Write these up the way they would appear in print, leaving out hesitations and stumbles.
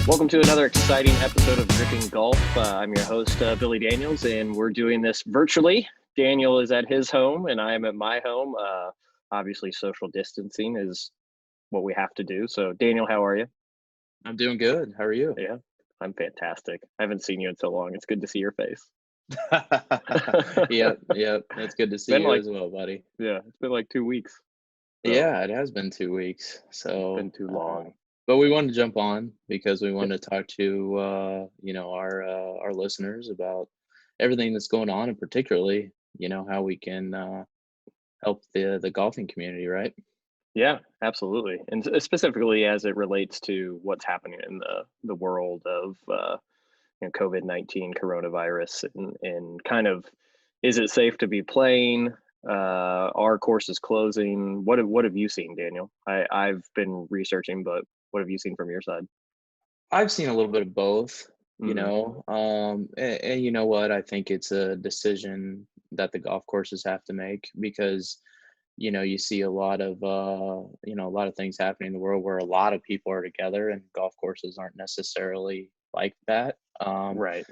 Welcome to another exciting episode of Gripping Golf. I'm your host, Billy Daniels, and we're doing this virtually. Daniel is at his home, and I am at my home. Obviously, social distancing is what we have to do. So, Daniel, how are you? I'm doing good. How are you? Yeah, I'm fantastic. I haven't seen you in so long. It's good to see your face. Yep, It's yep. It's good to see been you like, as well, buddy. yeah, it's been like 2 weeks. So, Yeah, it has been 2 weeks. it's been So, too long. but we wanted to jump on because we wanted to talk to our listeners about everything that's going on, and particularly, how we can help the golfing community, right? Yeah, absolutely. And specifically as it relates to what's happening in the world of COVID-19 coronavirus and kind of, is it safe to be playing? Our course is closing. What have you seen, Daniel? I've been researching, but what have you seen from your side? I've seen a little bit of both, Hmm. and you know what? I think it's a decision that the golf courses have to make because you see a lot of things happening in the world where a lot of people are together and golf courses aren't necessarily like that. Right.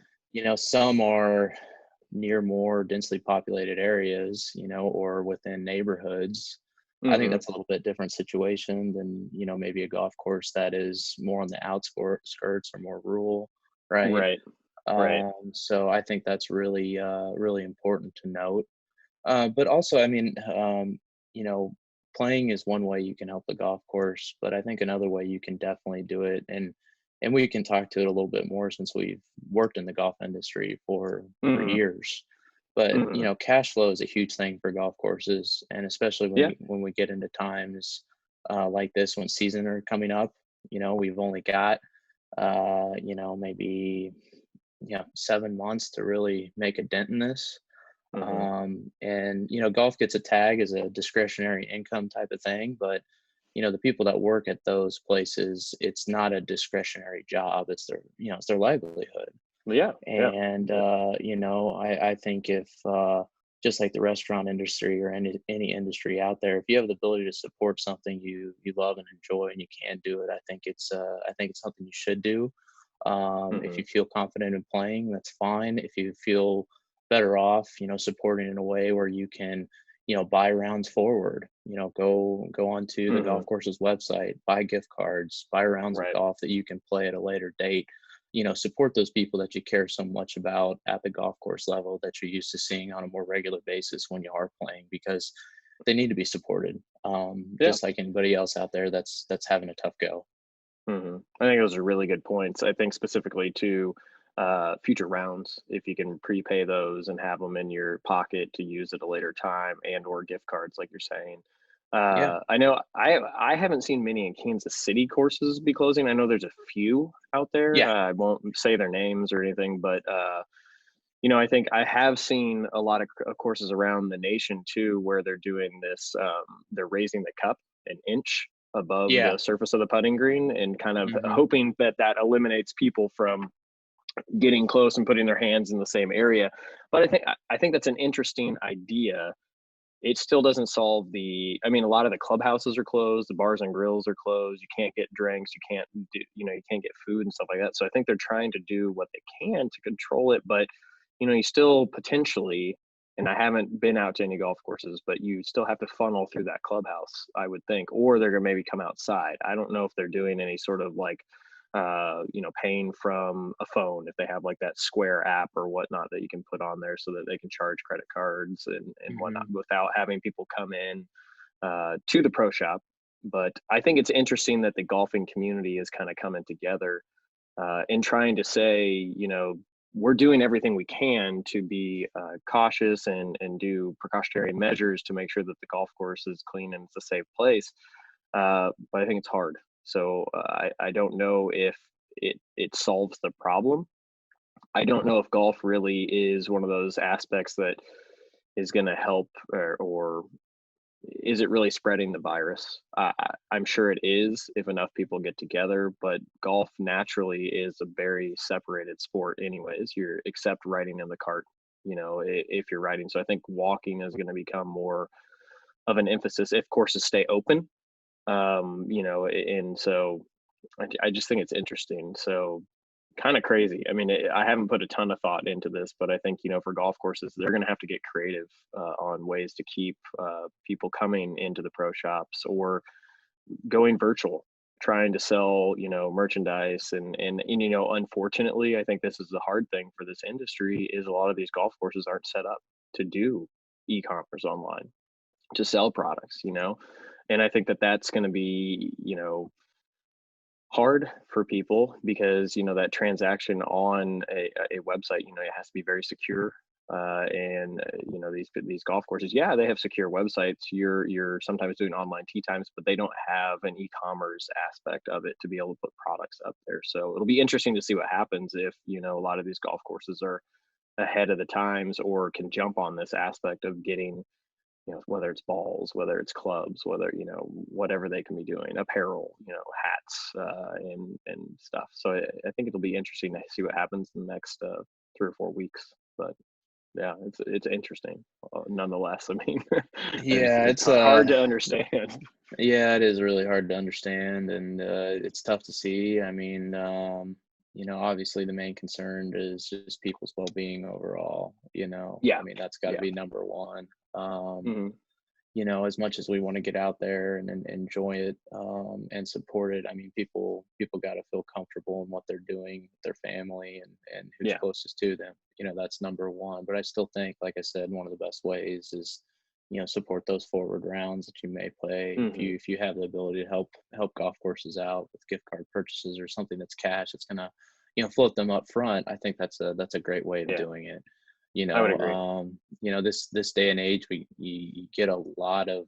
Some are near more densely populated areas, or within neighborhoods. I think Hmm. that's a little bit different situation than, maybe a golf course that is more on the outskirts or more rural, right? Right. Right. So I think that's really, really important to note. But also, I mean, you know, playing is one way you can help the golf course, but I think another way you can definitely do it, and we can talk to it a little bit more since we've worked in the golf industry for Hmm. years. But Hmm. cash flow is a huge thing for golf courses, and especially when Yeah. we get into times like this when season are coming up. We've only got maybe 7 months to really make a dent in this, Hmm. and golf gets a tag as a discretionary income type of thing, but the people that work at those places, it's not a discretionary job. It's their livelihood. Yeah. Yeah. And I think if just like the restaurant industry or any industry out there, if you have the ability to support something you love and enjoy and you can do it, I think it's something you should do. If Hmm. you feel confident in playing, that's fine. If you feel better off, supporting in a way where you can, buy rounds forward, go onto the Hmm. golf course's website, buy gift cards, buy rounds of Right. golf that you can play at a later date. Support those people that you care so much about at the golf course level that you're used to seeing on a more regular basis when you are playing, because they need to be supported, Yeah. just like anybody else out there that's having a tough go. I think those are really good points. I think specifically to future rounds, if you can prepay those and have them in your pocket to use at a later time, and or gift cards, like you're saying. Yeah. I know I haven't seen many in Kansas City courses be closing. I know there's a few out there. Yeah. I won't say their names or anything, but I think I have seen a lot of courses around the nation too, where they're doing this. They're raising the cup an inch above Yeah. the surface of the putting green, and kind of Hmm. hoping that that eliminates people from getting close and putting their hands in the same area. But I think that's an interesting idea. It still doesn't solve the. I mean, a lot of the clubhouses are closed, the bars and grills are closed. You can't get drinks, you can't do, you can't get food and stuff like that. So I think they're trying to do what they can to control it, but you still potentially, and I haven't been out to any golf courses, but you still have to funnel through that clubhouse, I would think, or they're gonna maybe come outside. I don't know if they're doing any sort of like paying from a phone, if they have like that Square app or whatnot that you can put on there so that they can charge credit cards and whatnot Hmm. without having people come in to the pro shop. But I think it's interesting that the golfing community is kind of coming together and trying to say, we're doing everything we can to be cautious and do precautionary measures to make sure that the golf course is clean and it's a safe place. But I think it's hard. So I don't know if it solves the problem. I don't know if golf really is one of those aspects that is going to help, or is it really spreading the virus? I'm sure it is if enough people get together, but golf naturally is a very separated sport, anyways. You're except riding in the cart, if you're riding. So I think walking is going to become more of an emphasis if courses stay open. And so I just think it's interesting. So kind of crazy. I mean, I haven't put a ton of thought into this, but I think, for golf courses, they're going to have to get creative on ways to keep people coming into the pro shops or going virtual, trying to sell, merchandise. And, unfortunately, I think this is the hard thing for this industry is a lot of these golf courses aren't set up to do e-commerce online to sell products, and I think that that's going to be, hard for people because that transaction on a website, it has to be very secure. And these golf courses, yeah, they have secure websites. You're sometimes doing online tee times, but they don't have an e-commerce aspect of it to be able to put products up there. So it'll be interesting to see what happens if a lot of these golf courses are ahead of the times or can jump on this aspect of getting, whether it's balls, whether it's clubs, whether, whatever they can be doing, apparel, hats, and stuff. So I think it'll be interesting to see what happens in the next 3 or 4 weeks. But yeah, it's interesting nonetheless. I mean, Yeah, it's it's hard to understand. yeah, it is really hard to understand, and it's tough to see. I mean, obviously the main concern is just people's well-being overall. I Yeah, mean, that's got to yeah, be number one. hmm As much as we want to get out there and enjoy it, and support it, I mean, people got to feel comfortable in what they're doing with their family and who's yeah, closest to them. That's number one. But I still think, like I said, one of the best ways is, support those forward rounds that you may play. If hmm you have the ability to help golf courses out with gift card purchases or something that's cash, it's gonna, float them up front. I think that's a great way of yeah. doing it. I would agree. This day and age, you get a lot of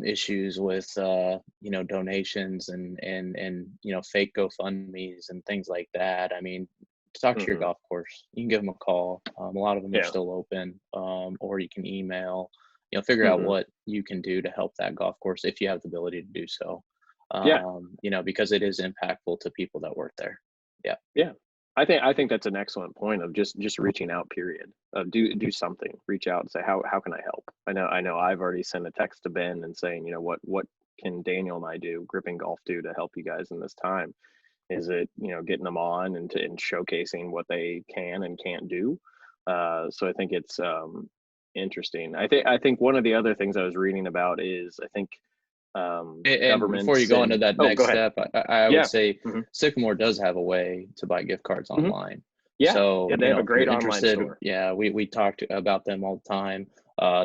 issues with donations and fake GoFundmes and things like that. I mean, talk to your hmm golf course. You can give them a call. A lot of them are Yeah. still open, or you can email. Figure out hmm what you can do to help that golf course if you have the ability to do so. Yeah. Because it is impactful to people that work there. Yeah. Yeah. I think that's an excellent point of just reaching out, period. Do something. Reach out and say, how can I help? I know I've already sent a text to Ben and saying, what can Daniel and I do, Gripping Golf do to help you guys in this time? Is it, getting them on and showcasing what they can and can't do? So I think it's interesting. I think one of the other things I was reading about is I think And before you governments go into and that oh, go next ahead. step, I would Yeah. say hmm Sycamore does have a way to buy gift cards hmm online. Yeah. So, Yeah. They have a if you're great online interested, store. yeah, we talked about them all the time.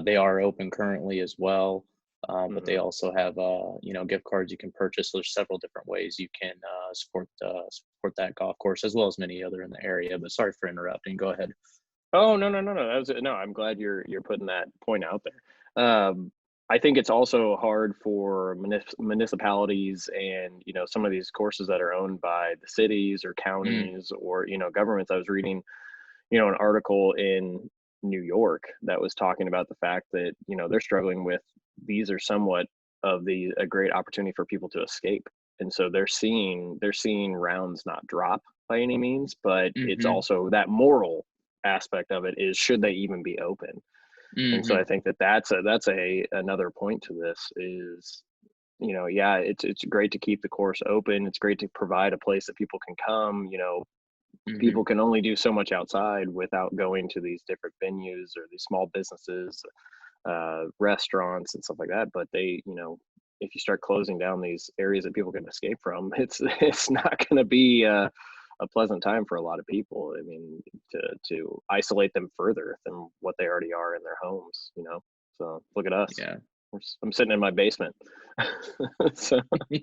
They are open currently as well, but they hmm also have gift cards you can purchase. There's several different ways you can support that golf course as well as many other in the area. But sorry for interrupting. Go ahead. Oh, no, no, no, no. That was no. I'm glad you're putting that point out there. I think it's also hard for municipalities and some of these courses that are owned by the cities or Mm, counties or governments. I was reading an article in New York that was talking about the fact that they're struggling with these are somewhat of the a great opportunity for people to escape, and so they're seeing rounds not drop by any means, but it's mm-hmm, also that moral aspect of it is should they even be open. And so mm-hmm, I think that that's a another point to this is yeah, it's great to keep the course open, it's great to provide a place that people can come. mm-hmm. People can only do so much outside without going to these different venues or these small businesses, restaurants and stuff like that. But if you start closing down these areas that people can escape from, it's not going to be a pleasant time for a lot of people. I mean, to isolate them further than what they already are in their homes. So look at us. Yeah. I'm sitting in my basement. So I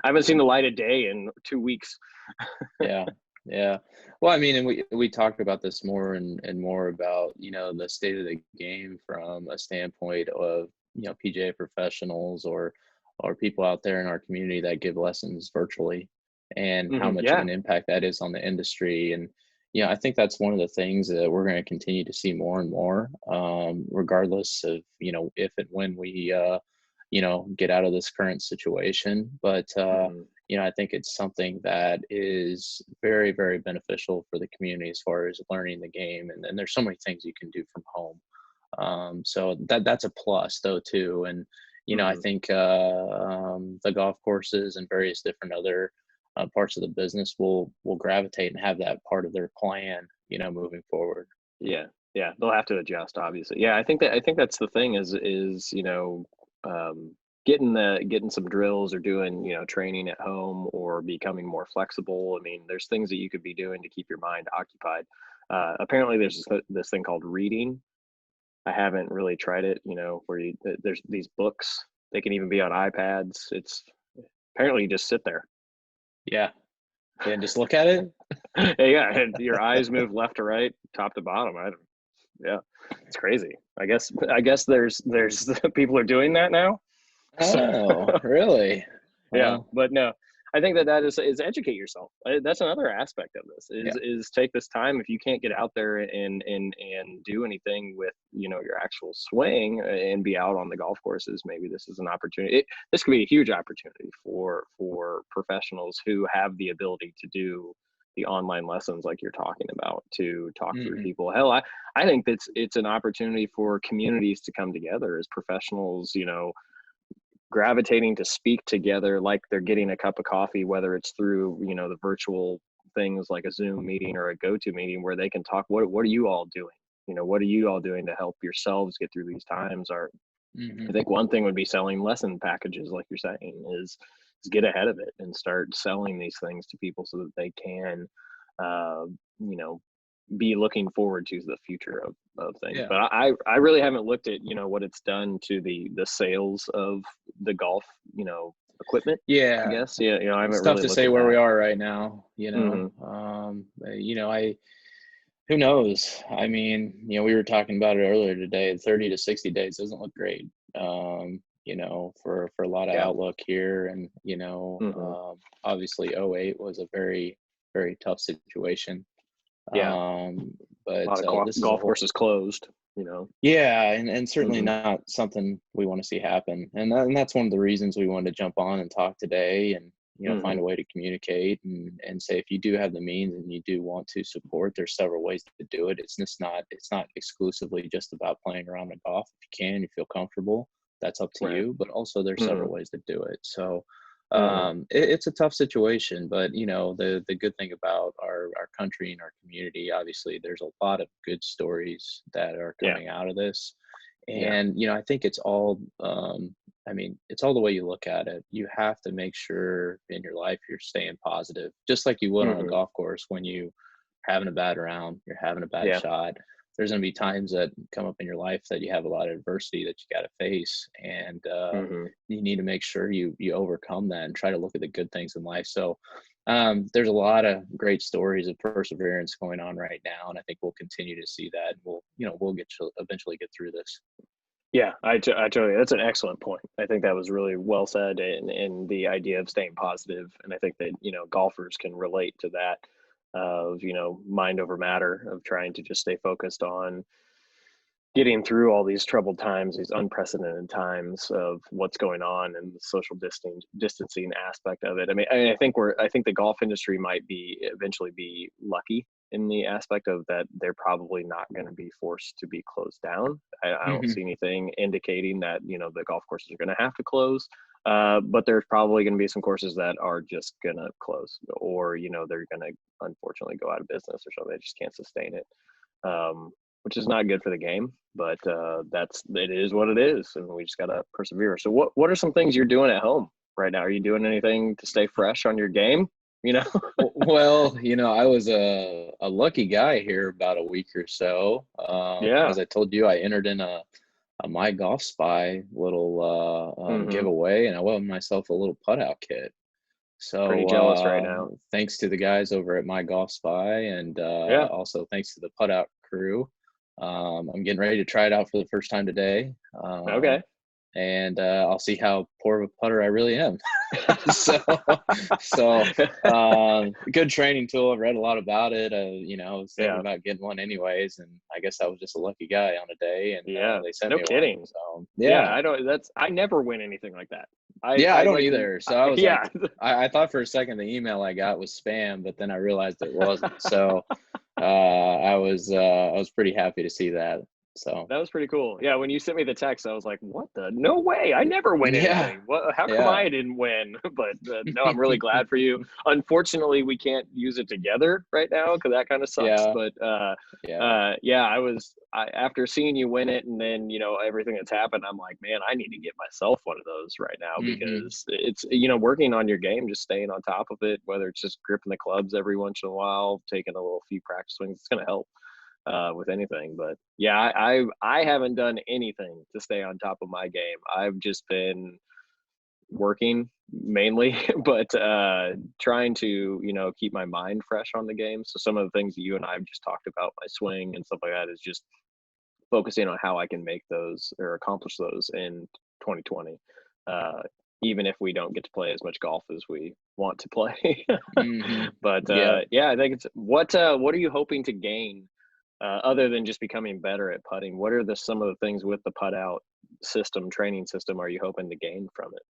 haven't seen the light of day in 2 weeks. Yeah, yeah. Well, I mean, and we talked about this more and more about, the state of the game from a standpoint of, PGA professionals or people out there in our community that give lessons virtually and how much of Yeah. an impact that is on the industry. And, I think that's one of the things that we're going to continue to see more and more, regardless of, if and when we, get out of this current situation. But, hmm I think it's something that is very, very beneficial for the community as far as learning the game. And there's so many things you can do from home. So that's a plus though too. And I Mhm. think the golf courses and various different other parts of the business will gravitate and have that part of their plan, moving forward. Yeah, yeah, they'll have to adjust, obviously. Yeah, I think that's the thing is getting some drills or doing training at home or becoming more flexible. I mean, there's things that you could be doing to keep your mind occupied. Apparently, there's this thing called reading. I haven't really tried it. Where there's these books. They can even be on iPads. It's apparently you just sit there. Yeah, and just look at it. Yeah, and your eyes move left to right, top to bottom. I don't. Yeah, it's crazy. I guess there's people are doing that now. So Oh, really? yeah, Well, but no, I think that is educate yourself. That's another aspect of this yeah. is take this time. If you can't get out there and do anything with your actual swing and be out on the golf courses, maybe this is an opportunity. This could be a huge opportunity for professionals who have the ability to do the online lessons like you're talking about, to talk through Hmm. people. Hell, I think it's an opportunity for communities to come together as professionals, gravitating to speak together like they're getting a cup of coffee, whether it's through the virtual things like a Zoom meeting or a GoTo meeting, where they can talk. What are you all doing? What are you all doing to help yourselves get through these times? Or I Hmm. think one thing would be selling lesson packages, like you're saying, is get ahead of it and start selling these things to people so that they can, uh, you know, be looking forward to the future of things. Yeah. But I really haven't looked at what it's done to the sales of the golf equipment. I Yeah. guess yeah, I haven't It's tough really to looked say at where that. we are right now, Hmm. I who knows? I mean, we were talking about it earlier today. 30 to 60 days doesn't look great. For a lot of Yeah. outlook here, and Hmm. obviously '08 was a very, very tough situation. Yeah. Um, A but lot of this is a golf whole. courses closed. You know. Yeah, and certainly Hmm. not something we want to see happen. And that's one of the reasons we wanted to jump on and talk today, and find Hmm. a way to communicate and say, if you do have the means and you do want to support, there's several ways to do it. It's not exclusively just about playing around the golf. If you can, you feel comfortable, that's up to Right. you, but also there's Hmm. several ways to do it. So Hmm. it's a tough situation, but the good thing about our country and our community, obviously, there's a lot of good stories that are Yeah. coming out of this, Yeah. and I think it's all. I mean, it's all the way you look at it. You have to make sure in your life you're staying positive, just like you would on a Hmm. golf course when you having a bad round, you're having a bad Yeah. shot. There's going to be times that come up in your life that you have a lot of adversity that you got to face, and Hmm. you need to make sure you overcome that and try to look at the good things in life. So there's a lot of great stories of perseverance going on right now, and I think we'll continue to see that. We'll get to eventually get through this. Yeah, I tell you, that's an excellent point. I think that was really well said, in the idea of staying positive, and I think that golfers can relate to that of mind over matter, of trying to just stay focused on getting through all these troubled times, these unprecedented times of what's going on, and the social distancing aspect of it. I think the golf industry might be eventually be lucky in the aspect of that they're probably not going to be forced to be closed down. I don't Hmm. see anything indicating that the golf courses are going to have to close. But there's probably going to be some courses that are just going to close, or they're going to unfortunately go out of business or something. They just can't sustain it, which is not good for the game. But it is what it is, and we just gotta persevere. So, what are some things you're doing at home right now? Are you doing anything to stay fresh on your game? You know? Well, I was a lucky guy here about a week or so. Yeah. As I told you, I entered in a My Golf Spy little Hmm. giveaway, and I won myself a little putt out kit. Pretty So jealous right now. thanks to the guys over at My Golf Spy, and Yeah. also thanks to the putt out crew. I'm getting ready to try it out for the first time today. Okay. And I'll see how poor of a putter I really am. so, so good training tool. I've read a lot about it. I was thinking Yeah. about getting one anyways, and I guess I was just a lucky guy on a day, and Yeah. they sent No me one. kidding. So Yeah. yeah, I never win anything like that. yeah, I I don't like. either. So I was like, Yeah. I thought for a second the email I got was spam, but then I realized it wasn't. So I was pretty happy to see that. So That was pretty cool. Yeah, when you sent me the text, I was like, "What the? No way! I never win yeah, anything. What? How come yeah. I didn't win?" But no, I'm really glad for you. Unfortunately, we can't use it together right now because that kind of sucks. Yeah, But yeah. yeah, after seeing you win it, and then everything that's happened. I'm like, man, I need to get myself one of those right now Mhm. because it's working on your game, just staying on top of it. Whether it's just gripping the clubs every once in a while, taking a little few practice swings, it's gonna help with anything. But yeah, I haven't done anything to stay on top of my game. I've just been working mainly, but trying to keep my mind fresh on the game. So some of the things that you and I have just talked about, my swing and stuff like that, is just focusing on how I can make those or accomplish those in 2020. Uh, Even if we don't get to play as much golf as we want to play. Mhm. But Yep. yeah, I think it's what are you hoping to gain other than just becoming better at putting? What are some of the things with the putt out training system, are you hoping to gain from it?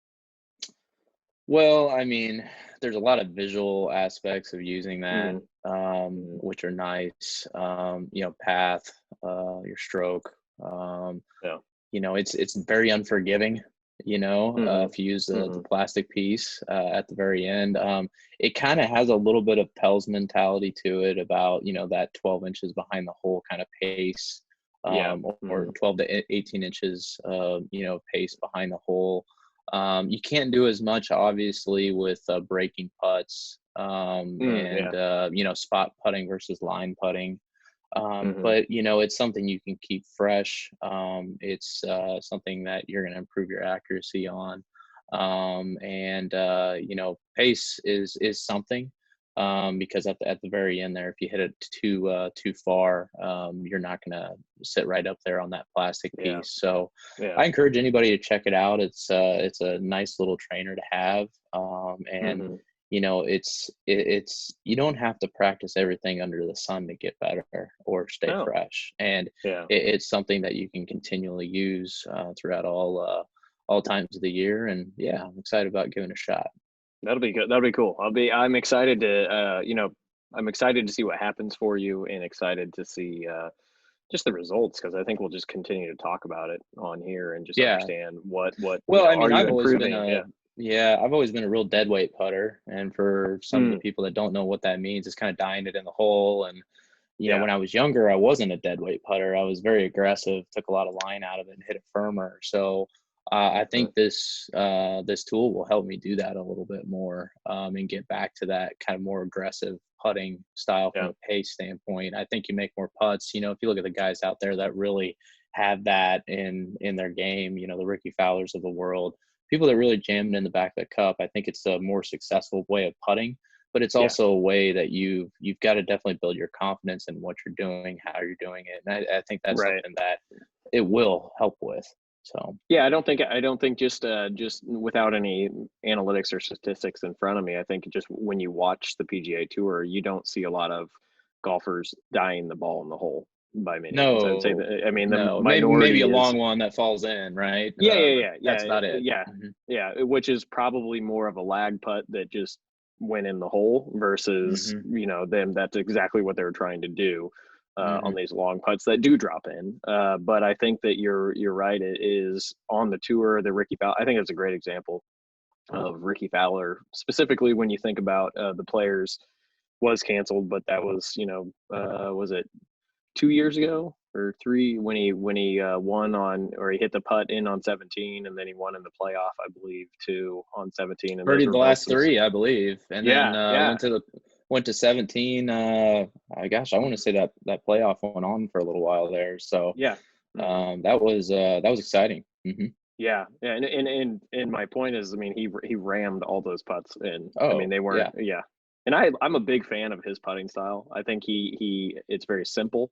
Well, I mean, there's a lot of visual aspects of using that, Mm, mm, which are nice. Path, your stroke. yeah. It's very unforgiving. Hmm. If you use the Hmm. plastic piece at the very end, it kind of has a little bit of Pell's mentality to it about that 12 inches behind the hole kind of pace, Yeah. or Hmm. 12 to 18 inches, pace behind the hole. You can't do as much, obviously, with breaking putts, and Yeah. spot putting versus line putting. Hmm. But it's something you can keep fresh. It's something that you're going to improve your accuracy on, and pace is something. Because at the very end there, if you hit it too far, you're not going to sit right up there on that plastic Yeah. piece. So Yeah. I encourage anybody to check it out. It's a nice little trainer to have, and Hmm. it's you don't have to practice everything under the sun to get better or stay Oh, fresh, and yeah. it's something that you can continually use throughout all times of the year. And yeah, I'm excited about giving it a shot. That'll be good. That'll be cool. I'm excited to I'm excited to see what happens for you and excited to see just the results because I think we'll just continue to talk about it on here and just Yeah. understand what Well, I are mean, you improving? I've always been a real dead weight putter, and for some of the Mm, people that don't know what that means, it's kind of dying it in the hole. And yeah. when I was younger, I wasn't a dead weight putter. I was very aggressive, took a lot of line out of it, and hit it firmer. So I Uh, think this tool will help me do that a little bit more, and get back to that kind of more aggressive putting style from yeah. a pace standpoint. I think you make more putts. If you look at the guys out there that really have that in their game, the Ricky Fowlers of the world, people that really jam it in the back of the cup. I think it's a more successful way of putting, but it's Yeah. also a way that you've got to definitely build your confidence in what you're doing, how you're doing it. And I think that's Right. something that it will help with. So Yeah, I don't think just without any analytics or statistics in front of me, I think just when you watch the PGA Tour, you don't see a lot of golfers dying the ball in the hole by many means. I would say no, that I mean the no, maybe a minority is long one that falls in, right? yeah, yeah, But yeah, that's yeah, about it. yeah, Hmm. yeah, which is probably more of a lag putt that just went in the hole versus Hmm. them. That's exactly what they were trying to do on Hmm. these long putts that do drop in. But I think that you're right. It is on the tour. The Ricky Fowler. I think it's a great example of Ricky Fowler, specifically when you think about the players was canceled, but that was was it 2 years ago or three when he won on or he hit the putt in on 17 and then he won in the playoff I believe too on 17 and those Birdied were the both last some three, I believe, and then yeah yeah went to 17. I want to say that playoff went on for a little while there. So yeah hmm that was exciting. Hmm. yeah yeah and my point is I mean he rammed all those putts in. I mean Oh they weren't yeah. yeah and I'm a big fan of his putting style. I think he it's very simple.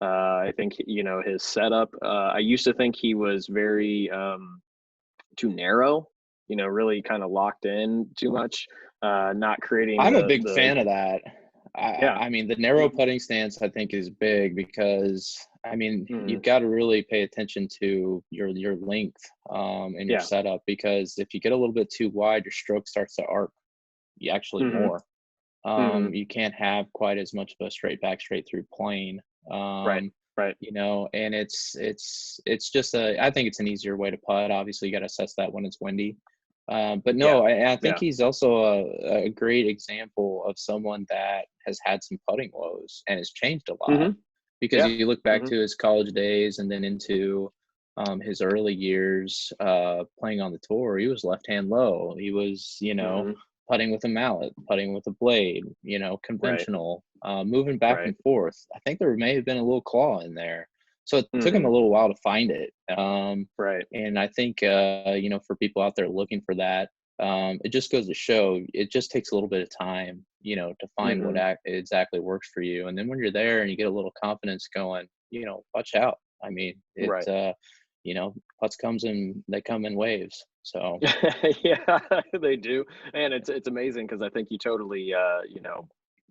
I think his setup. I used to think he was very too narrow, really kind of locked in too much, not creating I'm a the big fan of that. yeah. I mean, the narrow putting stance I think is big because I mean Mm, you've got to really pay attention to your length, and your yeah. setup, because if you get a little bit too wide, your stroke starts to arc actually Hmm. more. Hmm. You can't have quite as much of a straight back, straight through plane. Right. Right. And it's just I think it's an easier way to putt. Obviously, you got to assess that when it's windy. But Yeah. no, I think Yeah. he's also a great example of someone that has had some putting woes and has changed a lot. Hmm. Because Yeah. you look back Hmm. to his college days and then into his early years playing on the tour, he was left hand low. He was, Hmm. putting with a mallet, putting with a blade, Right. conventional, moving back Right. and forth. I think there may have been a little claw in there. So it took him Hmm. a little while to find it. Right. And I think, for people out there looking for that, it just goes to show it just takes a little bit of time, to find what Hmm. exactly works for you. And then when you're there and you get a little confidence going, watch out. I mean, Right. putts they come in waves. So, Yeah, they do, and it's amazing because I think you totally,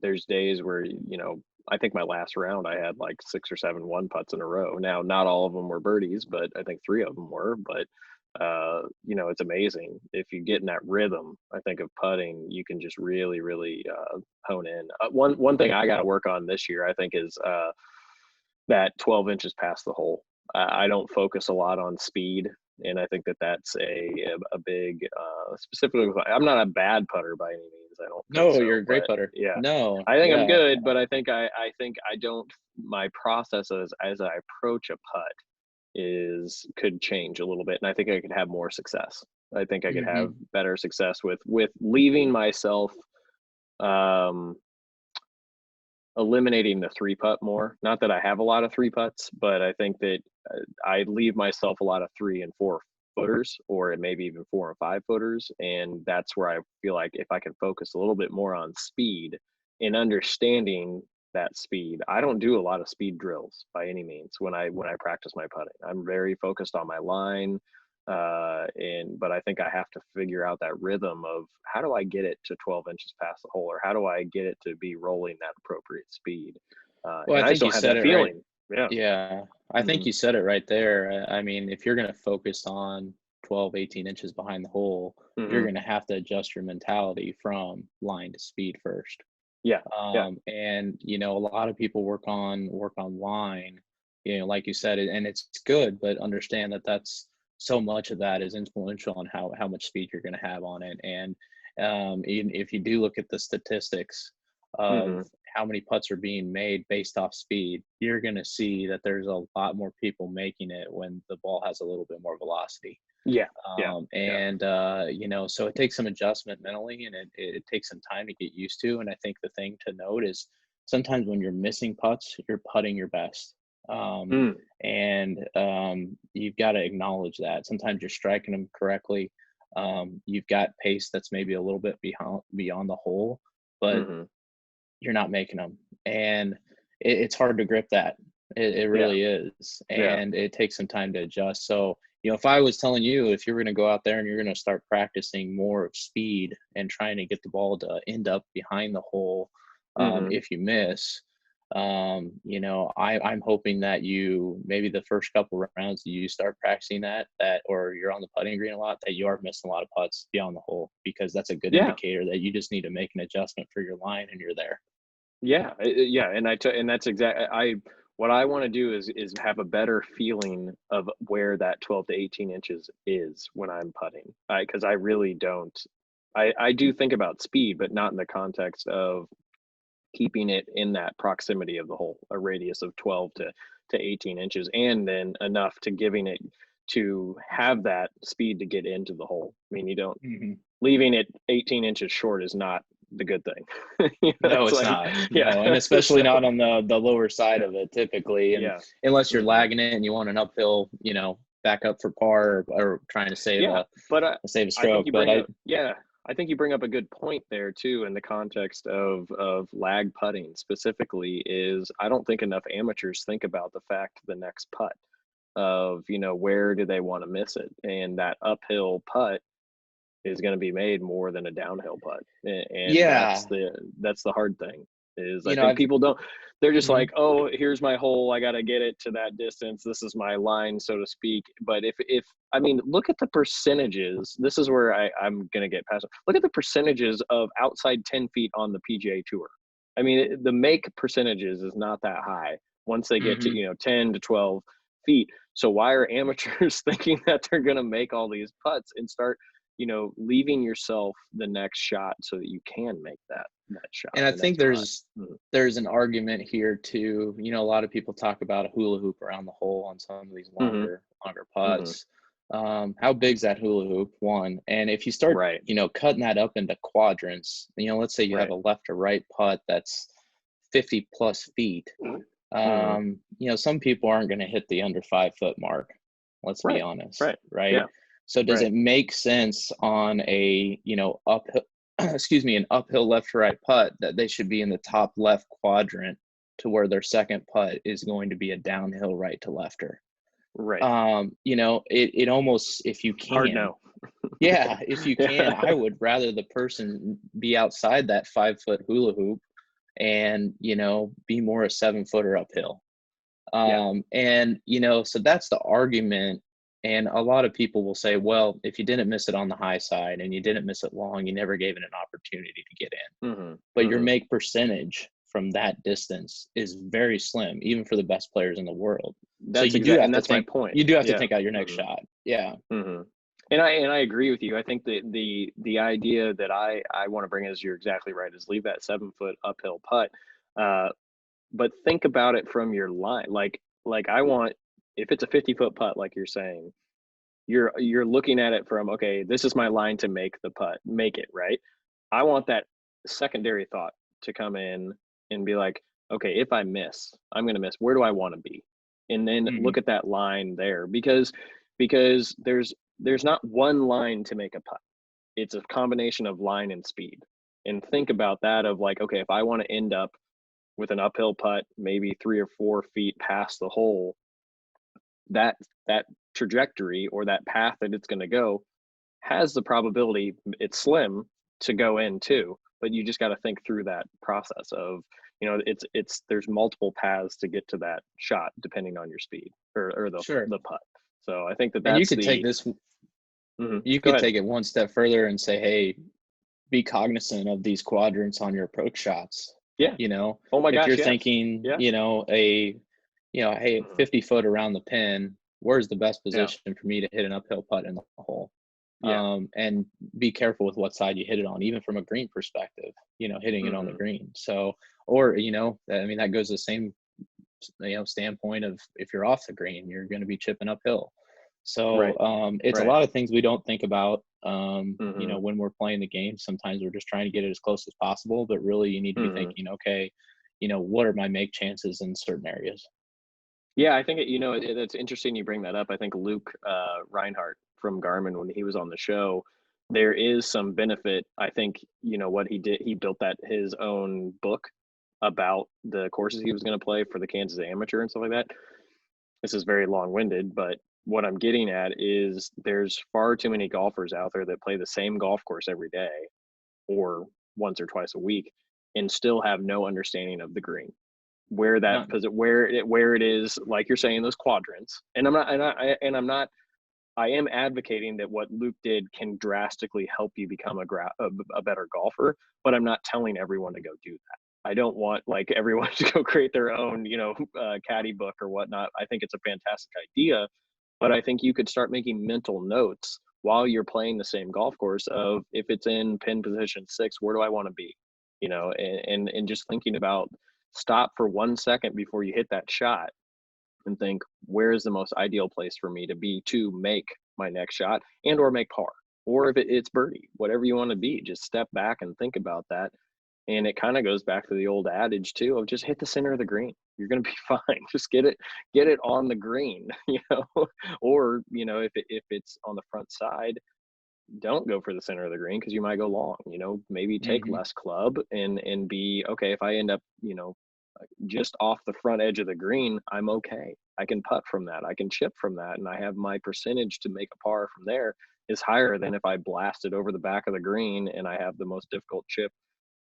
there's days where I think my last round I had like 6 or 7 one putts in a row. Now, not all of them were birdies, but I think 3 of them were. But it's amazing if you get in that rhythm. I think of putting, you can just really, really hone in. One thing I got to work on this year, I think, is that 12 inches past the hole. I don't focus a lot on speed, and I think that that's a big, specifically with, I'm not a bad putter by any means. I don't think no, you're so, a great but putter. yeah, No, I think I'm yeah. good, but I don't, my process as I approach a putt is could change a little bit, and I think I could have more success. I think I could have Hmm. better success with leaving myself, um eliminating the three putt more. Not that I have a lot of three putts, but I think that I leave myself a lot of 3 and 4 footers, or maybe even 4 and 5 footers. And that's where I feel like if I can focus a little bit more on speed and understanding that speed. I don't do a lot of speed drills by any means when I practice my putting. I'm very focused on my line, and but I think I have to figure out that rhythm of how do I get it to 12 inches past the hole, or how do I get it to be rolling that appropriate speed, Well, and I I just think you don't have said that it right. feeling. Yeah. Yeah, I think Hmm. you said it right there. I mean, if you're going to focus on 12, 18 inches behind the hole, you're Hmm. going to have to adjust your mentality from line to speed first. Yeah. Yeah. And a lot of people work on line, like you said, and it's good, but understand that that's so much of that is influential on how much speed you're going to have on it. And if you do look at the statistics of Hmm. how many putts are being made based off speed, you're going to see that there's a lot more people making it when the ball has a little bit more velocity. Yeah. Yeah. Yeah. And so it takes some adjustment mentally, and it takes some time to get used to. And I think the thing to note is sometimes when you're missing putts, you're putting your best. um, Mm. and you've got to acknowledge that sometimes you're striking them correctly. You've got pace that's maybe a little bit beyond the hole, but Hmm. you're not making them, and it's hard to grip that. It Yeah. really is, Yeah. and it takes some time to adjust. So, if I was telling you, if you're going to go out there and you're going to start practicing more of speed and trying to get the ball to end up behind the hole, Hmm. if you miss, I'm hoping that you maybe the first couple rounds you start practicing or you're on the putting green a lot, that you are missing a lot of putts beyond the hole, because that's a good Yeah. indicator that you just need to make an adjustment for your line and you're there. Yeah, yeah, and that's exactly I what I want to do is have a better feeling of where that 12 to 18 inches is when I'm putting. Because I really don't. I do think about speed, but not in the context of keeping it in that proximity of the hole, a radius of 12 to 18 inches, and then enough to giving it to have that speed to get into the hole. I mean, you don't Mhm. leaving it 18 inches short is not the good thing. No, It's it's like, not. yeah. No, and especially So, not on the lower side yeah, of it typically, and yeah. unless you're Hmm. lagging it and you want an uphill, back up for par, or trying to save Yeah, a but save a I think stroke. you But bring up, yeah, I think you bring up a good point there too in the context of lag putting specifically. Is I don't think enough amateurs think about the fact the next putt of, where do they want to miss it, and that uphill putt is going to be made more than a downhill putt. And yeah, that's the hard thing. Is I you know, think I've people don't, they're just mhm. like, oh, here's my hole, I got to get it to that distance, this is my line, so to speak. But if I mean, look at the percentages. This is where I'm going to get past it. Look at the percentages of outside 10 feet on the PGA Tour. I mean, the make percentages is not that high, once they get to, Mhm. 10 to 12 feet. So why are amateurs thinking that they're going to make all these putts and start, leaving yourself the next shot so that you can make that shot, And I the think next putt. Mhm. there's an argument here too. A lot of people talk about a hula hoop around the hole on some of these Mhm. longer Mhm. putts. How big's that hula hoop? One, and if you start, Right. cutting that up into quadrants, let's say you have Right. a left or right putt that's 50 plus feet. Mhm. Some people aren't going to hit the under 5 foot mark. Let's be Right. honest, Right. right? Yeah. So does Right. it make sense on a, uphill, excuse me, an uphill left to right putt that they should be in the top left quadrant to where their second putt is going to be a downhill right to lefter? Right. It almost, if you Hard can, no. yeah, if you can, Yeah. I would rather the person be outside that 5 foot hula hoop and, be more a 7 footer uphill. Yeah. So that's the argument. And a lot of people will say, well, if you didn't miss it on the high side and you didn't miss it long, you never gave it an opportunity to get in. Mhm. But your Mhm. make percentage from that distance is very slim, even for the best players in the world. So That's exact, and that's my point. you do have to Yeah. think out your next Mhm. shot. Yeah. Mhm. And I agree with you. I think that the idea that I want to bring is you're exactly right. Is leave that 7 foot uphill putt, uh, but think about it from your line. Like I want, if it's a 50-foot putt, like you're saying, you're looking at it from, okay, this is my line to make the putt, make it right. I want that secondary thought to come in and be like, okay, if I miss, I'm going to miss. Where do I want to be? And then Hmm. look at that line there, because there's not one line to make a putt. It's a combination of line and speed. And think about that of like, okay, if I want to end up with an uphill putt, maybe 3 or 4 feet past the hole, that that trajectory or that path that it's going to go has the probability, it's slim, to go in too, but you just got to think through that process of, it's there's multiple paths to get to that shot depending on your speed, or Sure. the putt. So I think that And that's the. you Go could ahead. take it one step further and say, hey, be cognizant of these quadrants on your approach shots. Yeah. You know, Oh my if you're gosh, yes. thinking, Yeah. hey, Mhm. 50 foot around the pin, where's the best Yeah. position for me to hit an uphill putt in the hole? Yeah. And be careful with what side you hit it on, even from a green perspective, hitting it on the Hmm. green. So, or, I mean, that goes the same, standpoint of if you're off the green, you're going to be chipping uphill. So Right. it's a Right. lot of things we don't think about, Hmm. when we're playing the game. Sometimes we're just trying to get it as close as possible, but really you need to be Hmm. thinking, okay, what are my make chances in certain areas? Yeah, I think it's interesting you bring that up. I think Luke Reinhardt from Garmin, when he was on the show, there is some benefit. I think what he did. He built that his own book about the courses he was going to play for the Kansas Amateur and stuff like that. This is very long winded, but what I'm getting at is there's far too many golfers out there that play the same golf course every day or once or twice a week and still have no understanding of the green, where that None. because where it is, like you're saying, those quadrants. And I'm not, I am advocating that what Luke did can drastically help you become a better golfer, but I'm not telling everyone to go do that. I don't want like everyone to go create their own, caddy book or whatnot. I think it's a fantastic idea, but I think you could start making mental notes while you're playing the same golf course of, if it's in pin position 6, where do I want to be? And just thinking about, stop for 1 second before you hit that shot and think, where is the most ideal place for me to be to make my next shot and or make par, or if it's birdie, whatever you want to be. Just step back and think about that. And it kind of goes back to the old adage too of just hit the center of the green. You're going to be fine. Just get it on the green, or if it's on the front side, don't go for the center of the green because you might go long. Maybe take Hmm. less club and be okay. If I end up, just off the front edge of the green, I'm okay. I can putt from that. I can chip from that, and I have my percentage to make a par from there is higher than if I blast it over the back of the green and I have the most difficult chip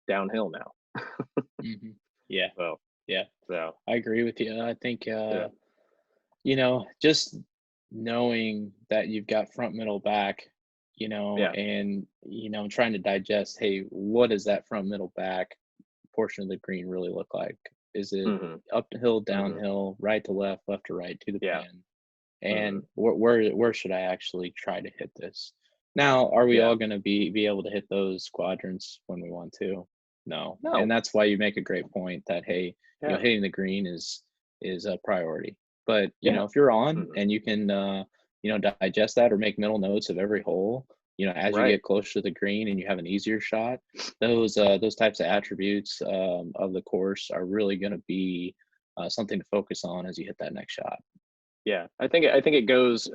downhill now. Hmm. Yeah. So, Yeah. so I agree with you. I think, yeah, just knowing that you've got front, middle, back, yeah, and, trying to digest, hey, what does that front, middle, back portion of the green really look like? Is it Hmm. uphill, Hmm. downhill, right to left to right to the Yeah. pin? Hmm. And where should I actually try to hit this? Now, are we Yeah. all going to be able to hit those quadrants when we want to? No, and No. that's why you make a great point that, hey, Yeah. hitting the green is a priority. But Yeah. if you're on Hmm. and you can digest that or make mental notes of every hole, as you Right. get closer to the green and you have an easier shot, those types of attributes of the course are really going to be something to focus on as you hit that next shot. Yeah, I think it goes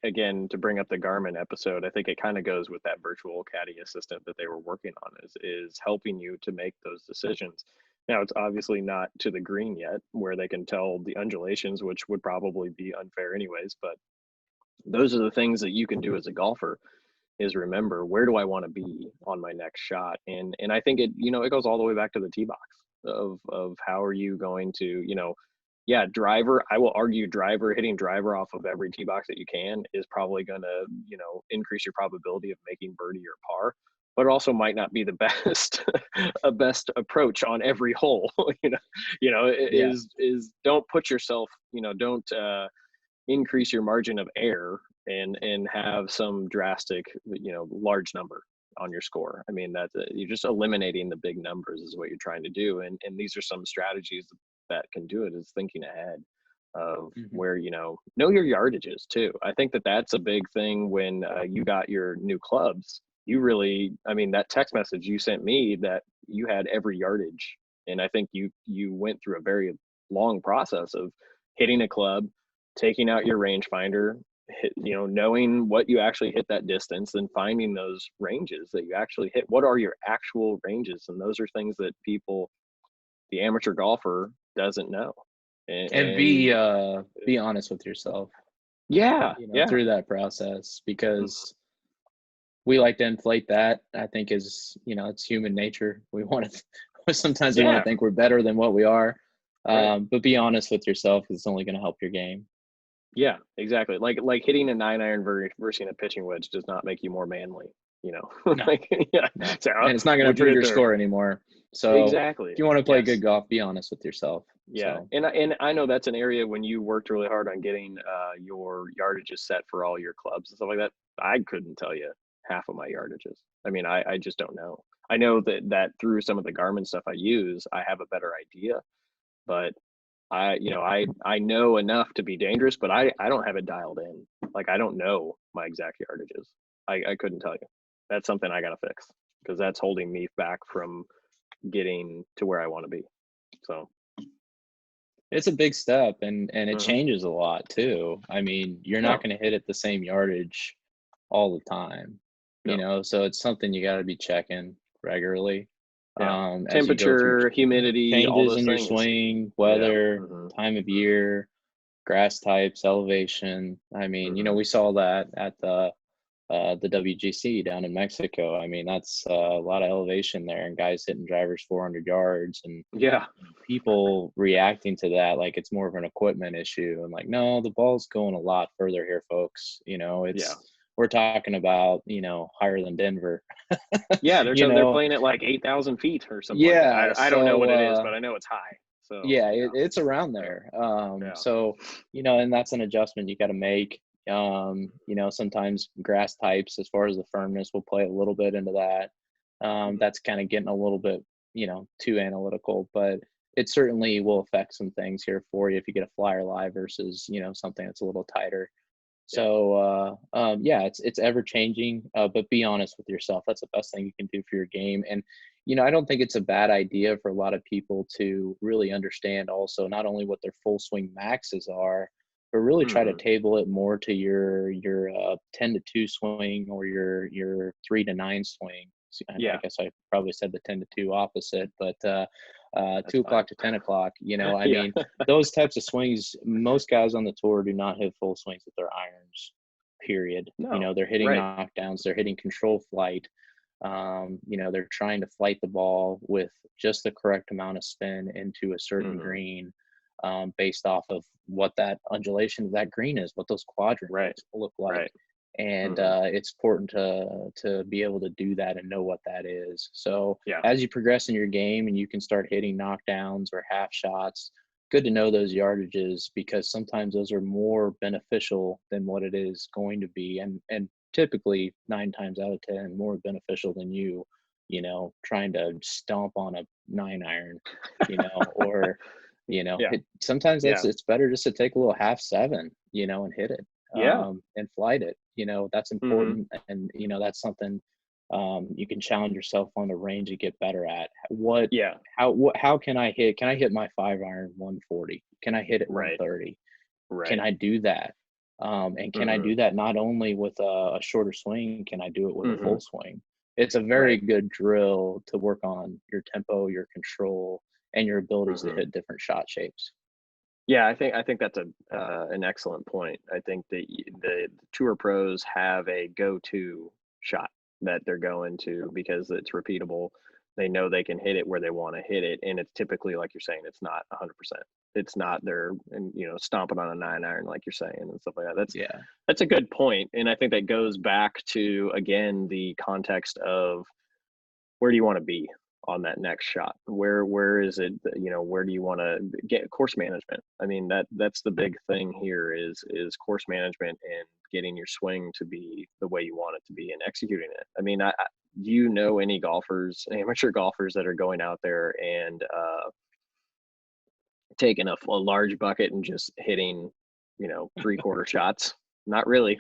again to bring up the Garmin episode. I think it kind of goes with that virtual caddy assistant that they were working on is helping you to make those decisions. Now it's obviously not to the green yet, where they can tell the undulations, which would probably be unfair anyways. But those are the things that you can do as a golfer is remember where do I want to be on my next shot, and I think it goes all the way back to the tee box of how are you going to yeah, driver. I will argue driver hitting driver off of every tee box that you can is probably going to increase your probability of making birdie or par, but it also might not be the best a best approach on every hole. Yeah. Is don't put yourself don't increase your margin of error and have some drastic large number on your score. I mean that you're just eliminating the big numbers is what you're trying to do, and these are some strategies that can do it is thinking ahead of Mhm. where know your yardages too. I think that that's a big thing when you got your new clubs. You really, I mean, that text message you sent me that you had every yardage, and I think you went through a very long process of hitting a club, taking out your rangefinder, knowing what you actually hit that distance, and finding those ranges that you actually hit. What are your actual ranges? And those are things that the amateur golfer doesn't know. And And be honest with yourself, yeah, yeah, through that process, mhm, because we like to inflate that. I think is, it's human nature. We want to sometimes we want to yeah, think we're better than what we are. right. But be honest with yourself, 'cause it's only going to help your game. Yeah, exactly. Like hitting a 9 iron versus a pitching wedge does not make you more manly. No, Like yeah. no. So And it's not going to what'd you improve hit your there? score anymore. So Exactly. if you want to play Yes. good golf, be honest with yourself. Yeah, So and I know that's an area when you worked really hard on getting your yardages set for all your clubs and stuff like that. I couldn't tell you half of my yardages. I mean, I just don't know. I know that through some of the Garmin stuff I use, I have a better idea. But I know enough to be dangerous, but I don't have it dialed in. Like I don't know my exact yardages. I couldn't tell you. That's something I gotta fix because that's holding me back from getting to where I want to be. So. it's a big step, and it Mhm. changes a lot too. I mean, you're not No, going to hit it the same yardage all the time, no. so it's something you got to be checking regularly, Yeah. as you go through Temperature, humidity, all changes those in your things. swing, Yeah. weather, Mhm. time of Mhm. year, grass types, elevation. I mean, Mhm. we saw that at the WGC down in Mexico. I mean, that's a lot of elevation there, and guys hitting drivers 400 yards, and Yeah. people reacting to that like it's more of an equipment issue. And like, no, the ball's going a lot further here, folks. Yeah. We're talking about higher than Denver. Yeah. you They're know, playing at like 8,000 feet or something like that. yeah. I don't know what So it is, but I know it's high. So yeah, yeah. it's around Yeah. there. Yeah. So and that's an adjustment you got to make. Sometimes grass types, as far as the firmness, will play a little bit into that. Mhm. That's kind of getting a little bit, too analytical, but it certainly will affect some things here for you if you get a flyer lie versus, something that's a little tighter. Yeah. So yeah, it's ever changing, but be honest with yourself. That's the best thing you can do for your game. And I don't think it's a bad idea for a lot of people to really understand also not only what their full swing maxes are, but really try to Mhm. table it more to your 10 to 2 swing or your 3 to 9 swing. I Yeah. guess I probably said the 10 to 2 opposite, but That's 2 o'clock fine. to 10 o'clock. I Yeah. mean, those types of swings, most guys on the tour do not hit full swings with their irons, period. No. They're hitting Right. knockdowns, they're hitting control flight. They're trying to flight the ball with just the correct amount of spin into a certain Mhm. green, based off of what that undulation of that green is, what those quadrants Right. look like. Right. and Hmm. it's important to be able to do that and know what that is. So Yeah. as you progress in your game and you can start hitting knockdowns or half shots, good to know those yardages, because sometimes those are more beneficial than what it is going to be, and typically 9 times out of 10 more beneficial than trying to stomp on a 9 iron, or Yeah. hit. Sometimes Yeah. it's better just to take a little half seven, and hit it, Yeah. and flight it. That's Hmm. important, and that's something you can challenge yourself on the range to get better at. What Yeah. how can I hit? Can I hit my 5 iron 140? Can I hit it Right. 130? Can Right. I do that? And can I Hmm. do that not only with a shorter swing? Can I do it with a Hmm. full swing? It's a very Right. good drill to work on your tempo, your control, and your abilities to Hmm. hit different shot shapes. Yeah, I think that's a an excellent point. I think that the tour pros have a go-to shot that they're going to because it's repeatable. They know they can hit it where they want to hit it, and it's typically like you're saying, it's not 100%. It's not they're and stomping on a 9 iron like you're saying and stuff like that. Yeah. That's a good point, and I think that goes back to again the context of where do you want to be on that next shot? Where is it? Where do you want to get course management? I mean that's the big thing here is course management and getting your swing to be the way you want it to be and executing it. I mean, do you know any golfers, amateur golfers that are going out there and taking a large bucket and just hitting, 3/4 shots? Not really.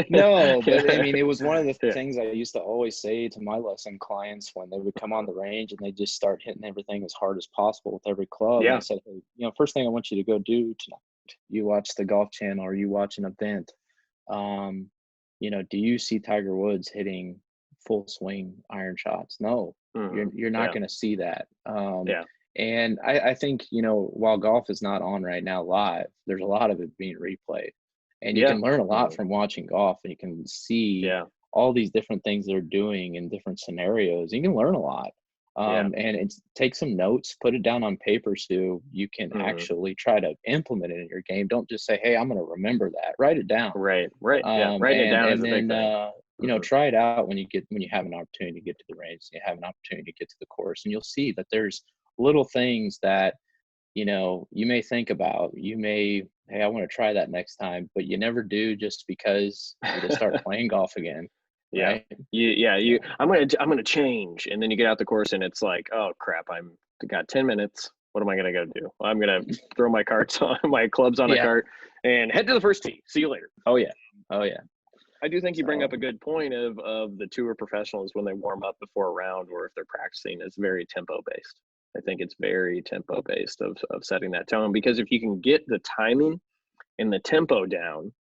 No, but I Yeah. mean, it was one of the Yeah. things I used to always say to my lesson clients when they would come on the range and they just start hitting everything as hard as possible with every club. And I Yeah. said, hey, first thing I want you to go do tonight, you watch the Golf Channel or you watch an event. Um, do you see Tiger Woods hitting full swing iron shots? No, Hmm. you're not Yeah. going to see that. Yeah. And I think while golf is not on right now live, there's a lot of it being replayed, and you Yeah. can learn a lot Mhm. from watching golf, and you can see Yeah. all these different things they're doing in different scenarios. You can learn a lot. Yeah. And it's take some notes, put it down on paper so you can Mhm. actually try to implement it in your game. Don't just say, "Hey, I'm going to remember that." Write it down, Right, right, yeah, writing it and down is a big then thing. Mhm. try it out when you have an opportunity to get to the range, you have an opportunity to get to the course, and you'll see that there's little things that you may think about. You may, hey, I want to try that next time, but you never do just because you just start playing golf again, Yeah. right? You Yeah, I'm gonna change, and then you get out the course and it's like, "Oh, crap, I'm got 10 minutes. What am I gonna go do? I'm gonna throw my carts on my clubs on a yeah. cart and head to the first tee. See you later." Oh yeah, oh yeah. I do think you bring up So a good point of the tour professionals when they warm up before a round or if they're practicing, it's very tempo based. I think it's very tempo based of setting that tone because if you can get the timing and the tempo down,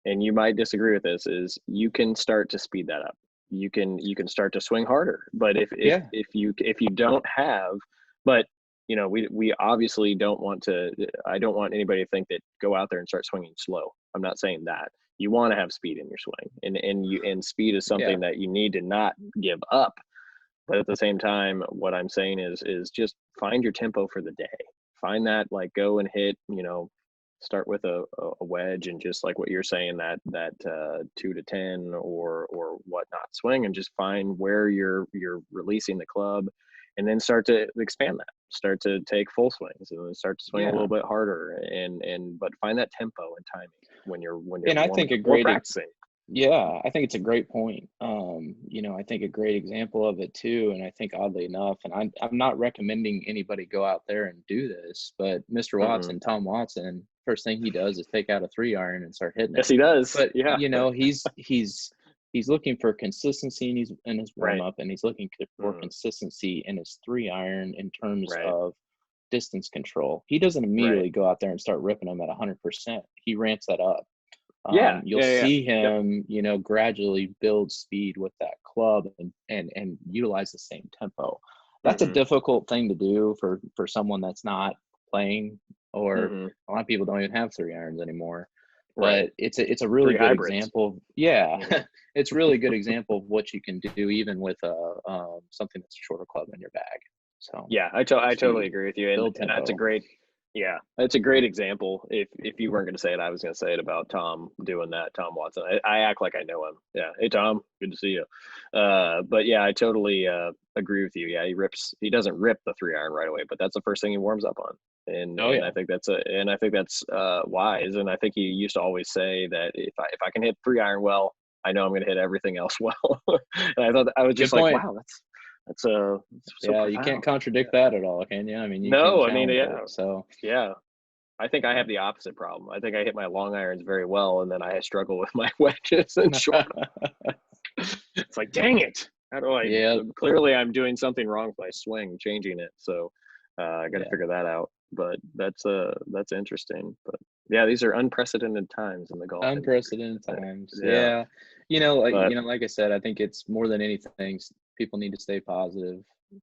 and you might disagree with this, is you can start to speed that up. You can start to swing harder. But yeah, if you don't have, but we obviously don't want to. I don't want anybody to think that go out there and start swinging slow. I'm not saying that. You want to have speed in your swing, and speed is yeah, something that you need to not give up. But at the same time, what I'm saying is just find your tempo for the day. Find that, like, go and hit, start with a wedge and just like what you're saying, that 2 to 10 or whatnot swing, and just find where you're releasing the club, and then start to expand that. Start to take full swings and then start to swing a yeah. little bit harder, and but find that tempo and timing when you're And I warming think a up or great practicing. Yeah, I think it's a great point. I think a great example of it too, and I think oddly enough, and I'm not recommending anybody go out there and do this, but Mr. Hmm. Watson, Tom Watson, first thing he does is take out a 3 iron and start hitting it. Yes, he does. But Yeah. he's looking for consistency in his warm Right. up, and he's looking for Mhm. consistency in his 3 iron in terms Right. of distance control. He doesn't Right. immediately go out there and start ripping them at 100%. He ramps that up. Yeah. You'll Yeah. Yeah. see Yep. him, gradually build speed with that club and utilize the same tempo. That's a Mhm. difficult thing to do for someone that's not playing, or Mhm. a lot of people don't even have 3 irons anymore. Right. But it's a really 3 good hybrids. example of, yeah, Mhm. it's really good example of what you can do even with something that's a shorter club in your bag. So Yeah, I totally speed, agree with you, and build that's a tempo. great Yeah, that's a great example. If you weren't going to say it, I was going to say it about Tom doing that. Tom Watson. I act like I know him. Yeah. Hey, Tom. Good to see you. But yeah, I totally agree with you. Yeah, he doesn't rip the 3 iron right away, but that's the first thing he warms up on. And Oh and yeah, I think that's wise. And I think he used to always say that if I can hit 3 iron well, I know I'm going to hit everything else well. And I thought, I was good just like, point. wow, that's so Yeah, you can't profound. contradict Yeah. that at all, can you? I mean, you can't No, I mean, challenge it. yeah, So yeah. I think I have the opposite problem. I think I hit my long irons very well, and then I struggle with my wedges and short. It's like, dang it! How do I? yeah, Clearly, I'm doing something wrong with my swing, changing it. So I got to yeah, figure that out. But that's interesting. But yeah, these are unprecedented times in the golf industry. unprecedented times. Yeah, Yeah, but like I said, I think it's more than anything, people need to stay positive.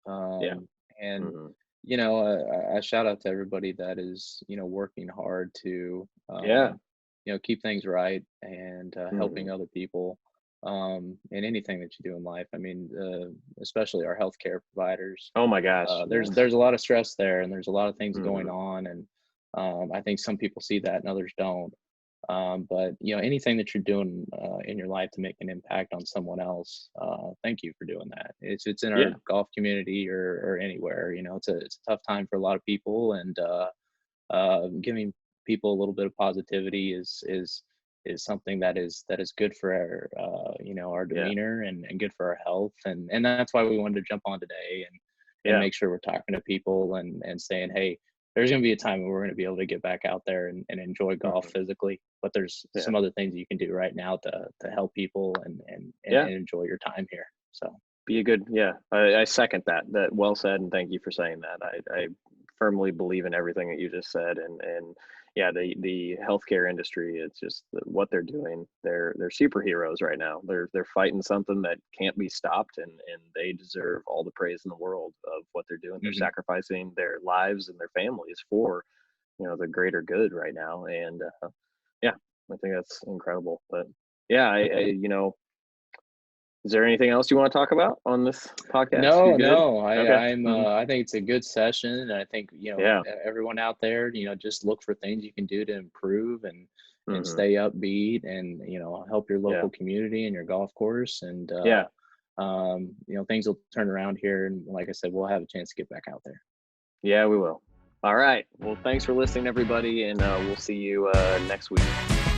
yeah, And hmm I shout out to everybody that is working hard to yeah, keep things right and helping hmm other people in anything that you do in life. I mean, especially our healthcare providers. oh my gosh, yes, There's a lot of stress there, and there's a lot of things going hmm on, and I think some people see that and others don't. But anything that you're doing in your life to make an impact on someone else, thank you for doing that. It's in yeah, our golf community or anywhere. It's a tough time for a lot of people, and giving people a little bit of positivity is something that is good for our our yeah, demeanor and good for our health, and that's why we wanted to jump on today and yeah, make sure we're talking to people and saying, hey, there's going to be a time when we're going to be able to get back out there and enjoy golf hmm physically, but there's yeah, some other things you can do right now to help people and yeah. enjoy your time here. So Be a good, yeah. I second that. That well said, and thank you for saying that. I firmly believe in everything that you just said, and yeah, the healthcare industry. It's just what they're doing. They're superheroes right now. They're fighting something that can't be stopped, and they deserve all the praise in the world of what they're doing. They're mhm. sacrificing their lives and their families for the greater good right now, and yeah, I think that's incredible. But yeah, is there anything else you want to talk about on this podcast? You No, good? no. Okay. I think it's a good session, and I think, Yeah. everyone out there, just look for things you can do to improve and hmm stay upbeat and, help your Yeah. local community and your golf course and Yeah. things will turn around here and like I said, we'll have a chance to get back out there. Yeah, we will. All right. Well, thanks for listening, everybody, and we'll see you next week.